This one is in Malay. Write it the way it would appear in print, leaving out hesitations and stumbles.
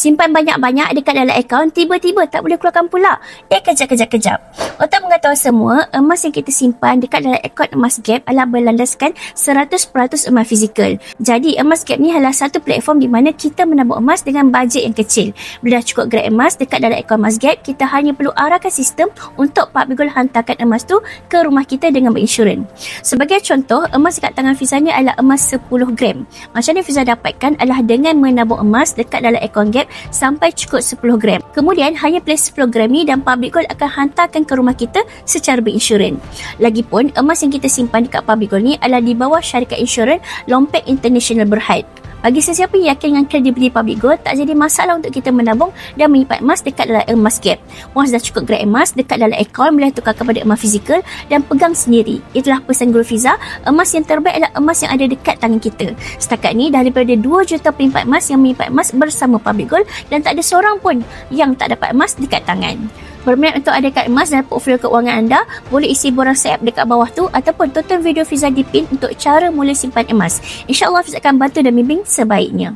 Simpan banyak-banyak dekat dalam akaun, tiba-tiba tak boleh keluarkan pula. Kejap. Untuk mengetahui semua, emas yang kita simpan dekat dalam akaun Emas Gap adalah berlandaskan 100% emas fizikal. Jadi, Emas Gap ni adalah satu platform di mana kita menabung emas dengan bajet yang kecil. Bila dah cukup gram emas dekat dalam akaun Emas Gap, kita hanya perlu arahkan sistem untuk Pak Bigul hantarkan emas tu ke rumah kita dengan berinsurans. Sebagai contoh, emas dekat tangan Fiza ni adalah emas 10 gram. Macam mana Fiza dapatkan adalah dengan menabung emas dekat dalam akaun Gap sampai cukup 10 gram. Kemudian hanya play 10 gram ni dan Public Gold akan hantarkan ke rumah kita secara berinsurans. Lagipun, emas yang kita simpan dekat Public Gold ni adalah di bawah syarikat insurans Lompat International Berhad. Bagi sesiapa yang yakin dengan kredibiliti Public Gold, tak jadi masalah untuk kita menabung dan menyimpan emas dekat dalam Emas Gap. Once dah cukup gram emas dekat dalam akaun, boleh tukar kepada emas fizikal dan pegang sendiri. Itulah pesan Guru Fiza, emas yang terbaik adalah emas yang ada dekat tangan kita. Setakat ni, dah daripada 2 juta penyimpan emas yang menyimpan emas bersama Public Gold dan tak ada seorang pun yang tak dapat emas dekat tangan. Berminat untuk adakan emas dalam portfolio keuangan anda, boleh isi borang saya dekat bawah tu ataupun tonton video Fiza di pin untuk cara mula simpan emas. InsyaAllah Fiza akan bantu dan bimbing sebaiknya.